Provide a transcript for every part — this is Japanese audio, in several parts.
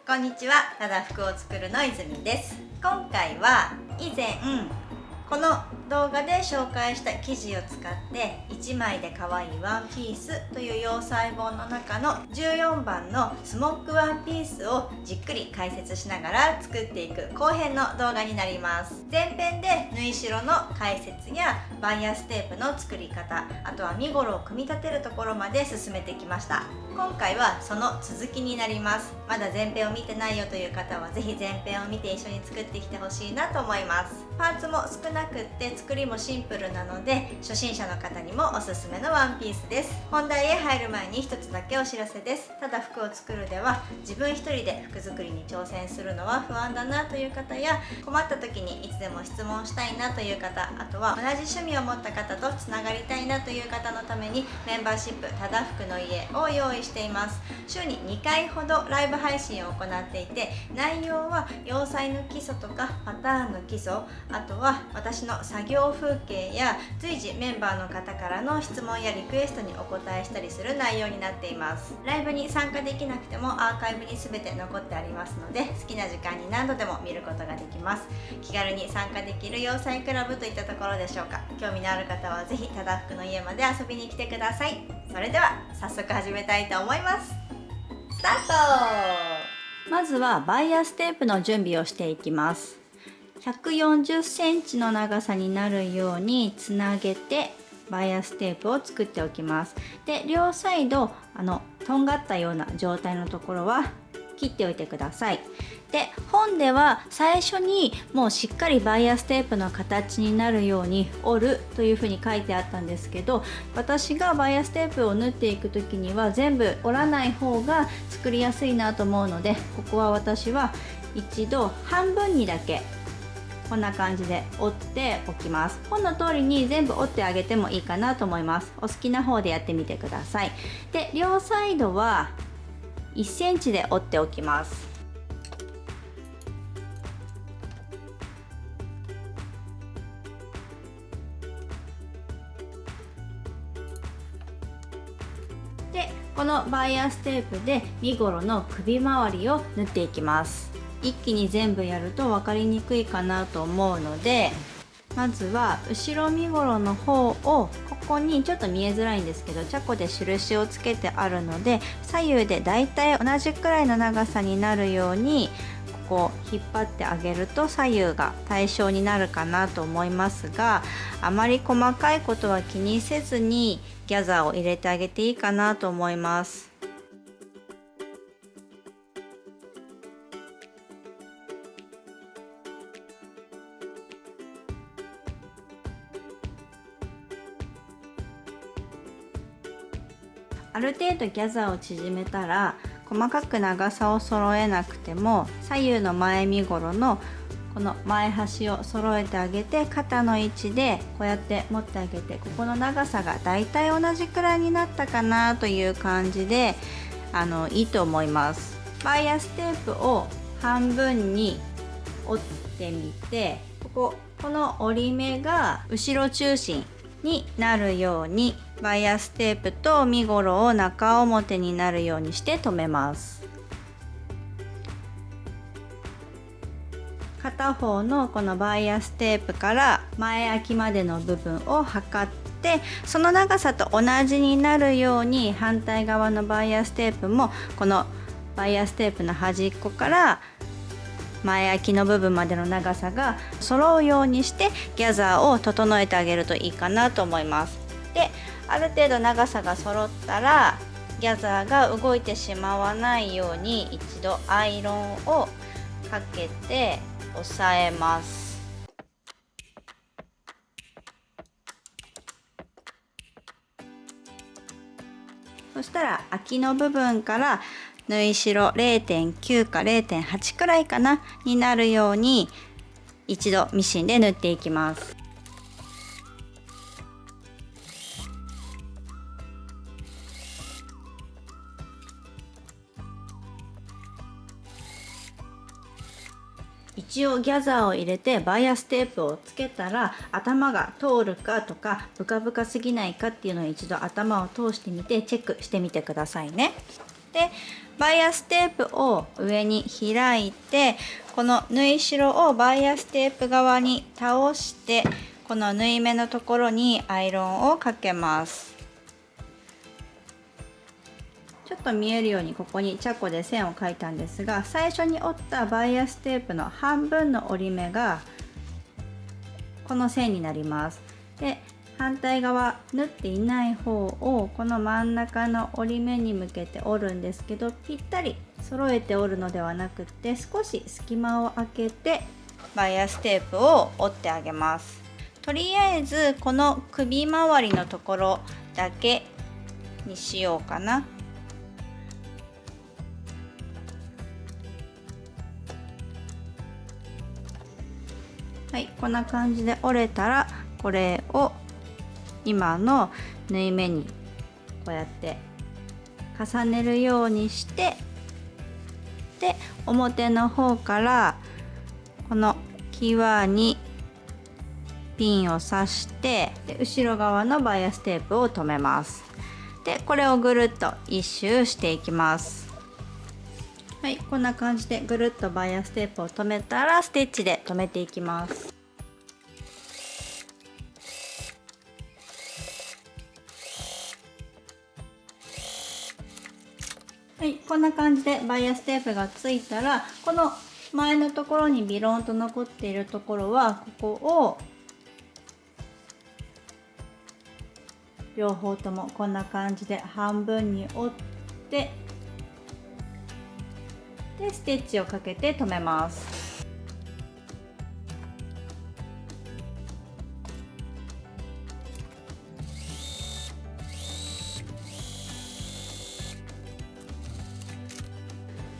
こんにちは、ただ服を作るの泉です。今回は以前この動画で紹介した生地を使って1枚で可愛いワンピースという洋裁本の中の14番のスモックワンピースをじっくり解説しながら作っていく後編の動画になります。前編で縫い代の解説やバイアステープの作り方、あとは身ごろを組み立てるところまで進めてきました。今回はその続きになります。まだ前編を見てないよという方はぜひ前編を見て一緒に作ってきてほしいなと思います。パーツも少なくって作りもシンプルなので初心者の方にもおすすめのワンピースです。本題へ入る前に一つだけお知らせです。ただ服を作るでは自分一人で服作りに挑戦するのは不安だなという方や、困った時にいつでも質問したいなという方、あとは同じ趣味を持った方とつながりたいなという方のためにメンバーシップただ服の家を用意しています。週に2回ほどライブ配信を行っていて、内容は洋裁の基礎とかパターンの基礎、あとは私の作業風景や随時メンバーの方からの質問やリクエストにお答えしたりする内容になっています。ライブに参加できなくてもアーカイブに全て残ってありますので、好きな時間に何度でも見ることができます。気軽に参加できる洋裁クラブといったところでしょうか。興味のある方はぜひただ服の家まで遊びに来てください。それでは早速始めたいと思います。スタート。まずはバイアステープの準備をしていきます。140センチの長さになるようにつなげてバイアステープを作っておきます。で、両サイドとんがったような状態のところは切っておいてください。で、本では最初にもうしっかりバイアステープの形になるように折るというふうに書いてあったんですけど、私がバイアステープを縫っていく時には全部折らない方が作りやすいなと思うので、ここは私は一度半分にだけこんな感じで折っておきます。本の通りに全部折ってあげてもいいかなと思います。お好きな方でやってみてください。で、両サイドは1センチで折っておきます。で、このバイアステープで身ごろの首周りを縫っていきます。一気に全部やると分かりにくいかなと思うので、まずは後ろ身ごろの方をここにちょっと見えづらいんですけど、チャコで印をつけてあるので、左右でだいたい同じくらいの長さになるようにここ引っ張ってあげると左右が対称になるかなと思いますが、あまり細かいことは気にせずにギャザーを入れてあげていいかなと思います。ある程度ギャザーを縮めたら、細かく長さを揃えなくても左右の前身ごろのこの前端を揃えてあげて、肩の位置でこうやって持ってあげて、ここの長さがだいたい同じくらいになったかなという感じでいいと思います。バイアステープを半分に折ってみて、この折り目が後ろ中心になるようにバイアステープと身ごろを中表になるようにして留めます。片方のこのバイアステープから前空きまでの部分を測って、その長さと同じになるように反対側のバイアステープもこのバイアステープの端っこから前空きの部分までの長さが揃うようにしてギャザーを整えてあげるといいかなと思います。で、ある程度長さが揃ったらギャザーが動いてしまわないように一度アイロンをかけて押さえます。そしたら空きの部分から縫い代 0.9 か 0.8 くらいかなになるように一度ミシンで縫っていきます。一応ギャザーを入れてバイアステープをつけたら、頭が通るかとかブカブカすぎないかっていうのを一度頭を通してみてチェックしてみてくださいね。でバイアステープを上に開いて、この縫い代をバイアステープ側に倒して、この縫い目のところにアイロンをかけます。ちょっと見えるようにここにチャコで線を描いたんですが、最初に折ったバイアステープの半分の折り目がこの線になります。で反対側縫っていない方をこの真ん中の折り目に向けて折るんですけど、ぴったり揃えて折るのではなくって少し隙間を空けてバイアステープを折ってあげます。とりあえずこの首周りのところだけにしようかな。はい、こんな感じで折れたら、これを今の縫い目にこうやって重ねるようにして、で表の方からこの際にピンを刺して、で後ろ側のバイアステープを留めます。でこれをぐるっと一周していきます。はい、こんな感じでぐるっとバイアステープを留めたら、ステッチで留めていきます。はい、こんな感じでバイアステープがついたら、この前のところにビロンと残っているところは、ここを両方ともこんな感じで半分に折って、でステッチをかけて留めます。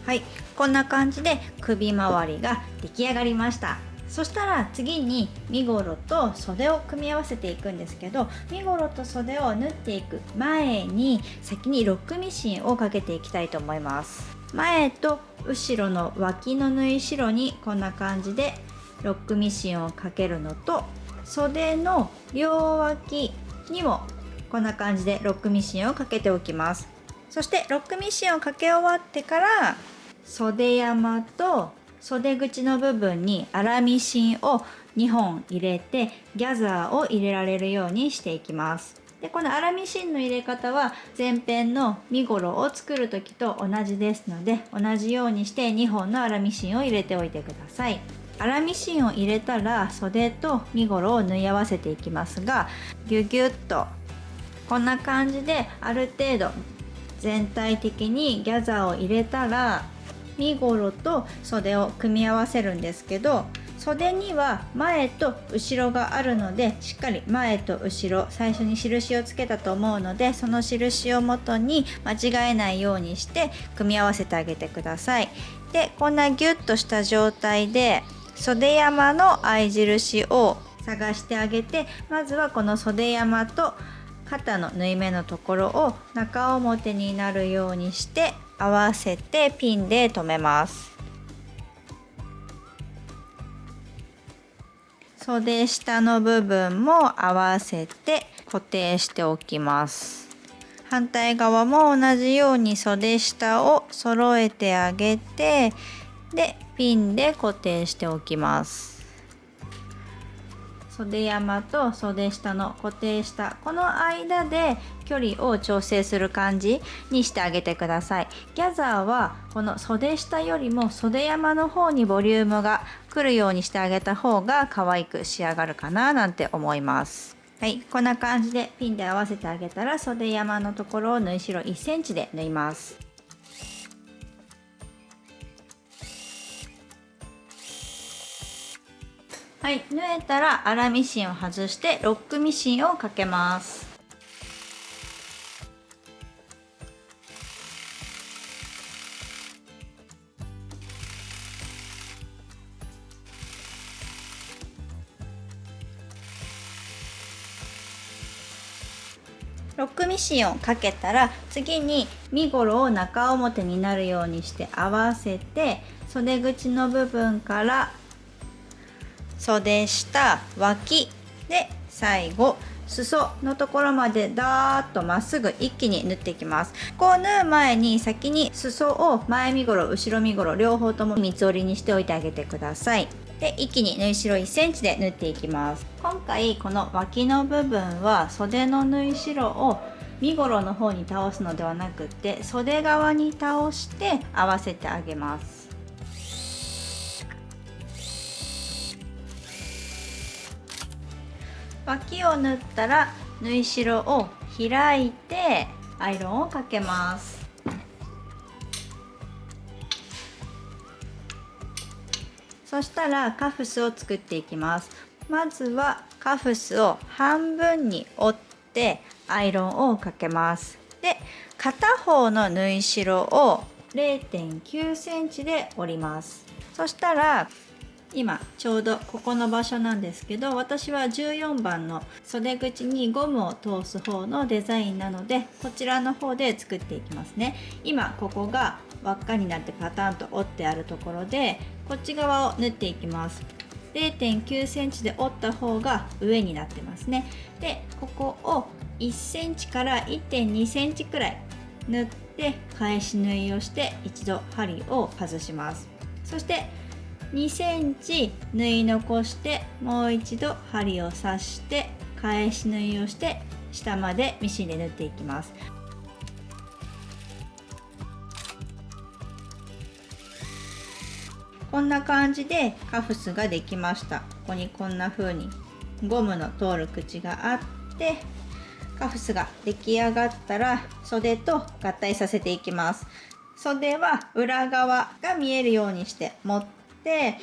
はい、こんな感じで首周りが出来上がりました。そしたら次に身ごろと袖を組み合わせていくんですけど、身ごろと袖を縫っていく前に先にロックミシンをかけていきたいと思います。前と後ろの脇の縫い代にこんな感じでロックミシンをかけるのと、袖の両脇にもこんな感じでロックミシンをかけておきます。そしてロックミシンをかけ終わってから、袖山と袖口の部分に粗ミシンを2本入れて、ギャザーを入れられるようにしていきます。でこの粗ミシンの入れ方は前編の身ごろを作る時と同じですので、同じようにして2本の粗ミシンを入れておいてください。粗ミシンを入れたら袖と身ごろを縫い合わせていきますが、ギュギュッとこんな感じである程度全体的にギャザーを入れたら、身ごろと袖を組み合わせるんですけど、袖には前と後ろがあるので、しっかり前と後ろ最初に印をつけたと思うので、その印をもとに間違えないようにして組み合わせてあげてください。でこんなギュッとした状態で袖山の合い印を探してあげて、まずはこの袖山と肩の縫い目のところを中表になるようにして合わせてピンで留めます。袖下の部分も合わせて固定しておきます。反対側も同じように袖下を揃えてあげて、でピンで固定しておきます。袖山と袖下の固定したこの間で距離を調整する感じにしてあげてください。ギャザーはこの袖下よりも袖山の方にボリュームが来るようにしてあげた方が可愛く仕上がるかななんて思います。はい、こんな感じでピンで合わせてあげたら、袖山のところを縫い代1センチで縫います。はい、縫えたら粗ミシンを外してロックミシンをかけます。ロックミシンをかけたら、次に身ごろを中表になるようにして合わせて、袖口の部分から袖下脇で最後裾のところまでダーッとまっすぐ一気に縫っていきます。こう縫う前に先に裾を前身ごろ後ろ身ごろ両方とも三つ折りにしておいてあげてください。で一気に縫い代1センチで縫っていきます。今回この脇の部分は袖の縫い代を身ごろの方に倒すのではなくって袖側に倒して合わせてあげます。脇を縫ったら縫い代を開いてアイロンをかけます。そしたらカフスを作っていきます。まずはカフスを半分に折ってアイロンをかけます。で片方の縫い代を 0.9 センチで折ります。そしたら今ちょうどここの場所なんですけど、私は14番の袖口にゴムを通す方のデザインなのでこちらの方で作っていきますね。今ここが輪っかになってパタンと折ってあるところでこっち側を縫っていきます。 0.9 センチで折った方が上になってますね。でここを1センチから 1.2 センチくらい縫って返し縫いをして一度針を外します。そして2センチ縫い残してもう一度針を刺して返し縫いをして下までミシンで縫っていきます。こんな感じでカフスができました。ここにこんな風にゴムの通る口があってカフスが出来上がったら袖と合体させていきます。袖は裏側が見えるようにして持って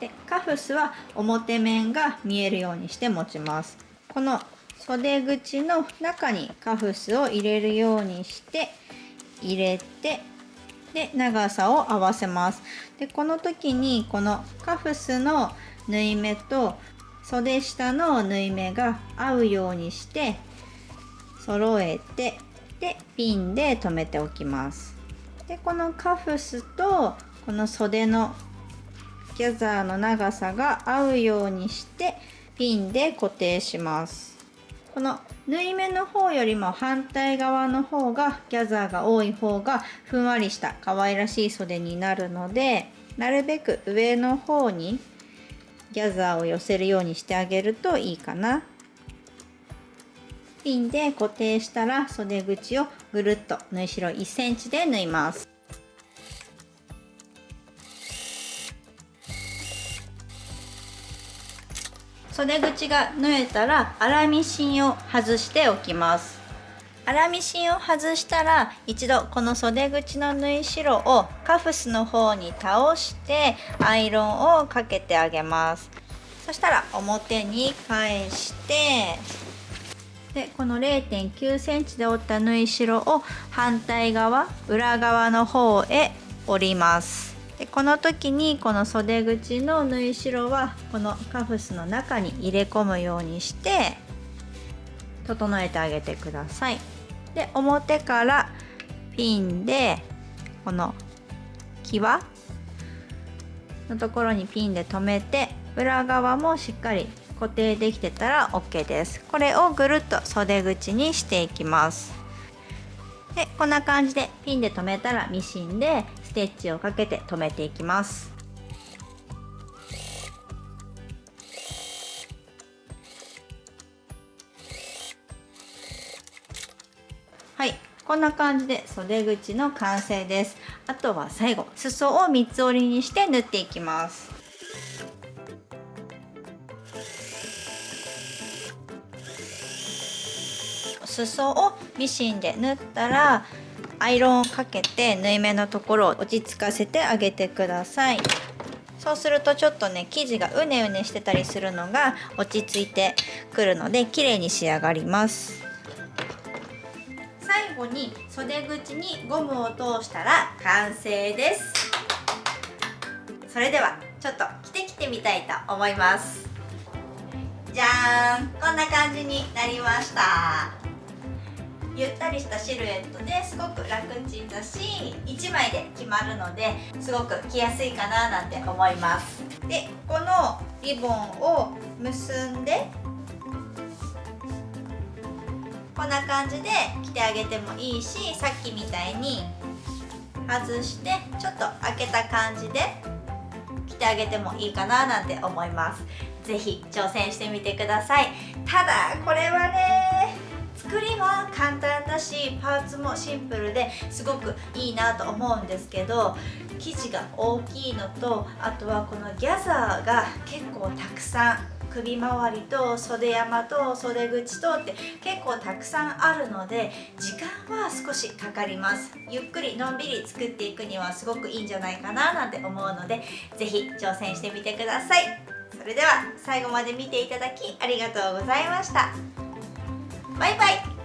でカフスは表面が見えるようにして持ちます。この袖口の中にカフスを入れるようにして入れてで長さを合わせます。でこの時にこのカフスの縫い目と袖下の縫い目が合うようにして揃えてでピンで留めておきます。でこのカフスとこの袖のギャザーの長さが合うようにしてピンで固定します。この縫い目の方よりも反対側の方がギャザーが多い方がふんわりした可愛らしい袖になるのでなるべく上の方にギャザーを寄せるようにしてあげるといいかな。ピンで固定したら袖口をぐるっと縫い代1センチで縫います。袖口が縫えたら粗ミシンを外しておきます。粗ミシンを外したら一度この袖口の縫い代をカフスの方に倒してアイロンをかけてあげます。そしたら表に返してでこの 0.9 センチで折った縫い代を反対側裏側の方へ折ります。でこの時にこの袖口の縫い代はこのカフスの中に入れ込むようにして整えてあげてください。で表からピンでこの際のところにピンで留めて裏側もしっかり固定できてたら OK です。これをぐるっと袖口にしていきます。でこんな感じでピンで留めたらミシンでステッチをかけて留めていきます。はい、こんな感じで袖口の完成です。あとは最後裾を三つ折りにして縫っていきます。裾をミシンで縫ったらアイロンをかけて縫い目のところを落ち着かせてあげてください。そうするとちょっとね生地がうねうねしてたりするのが落ち着いてくるので綺麗に仕上がります。最後に袖口にゴムを通したら完成です。それではちょっと着てみたいと思います。じゃーん、こんな感じになりました。ゆったりしたシルエットですごく楽ちんだし1枚で決まるのですごく着やすいかななんて思います。でこのリボンを結んでこんな感じで着てあげてもいいし、さっきみたいに外してちょっと開けた感じで着てあげてもいいかななんて思います。ぜひ挑戦してみてください。ただこれはね、作りは簡単だしパーツもシンプルですごくいいなと思うんですけど、生地が大きいのと、あとはこのギャザーが結構たくさん、首周りと袖山と袖口とって結構たくさんあるので時間は少しかかります。ゆっくりのんびり作っていくにはすごくいいんじゃないかななんて思うので、ぜひ挑戦してみてください。それでは最後まで見ていただきありがとうございました。バイバイ。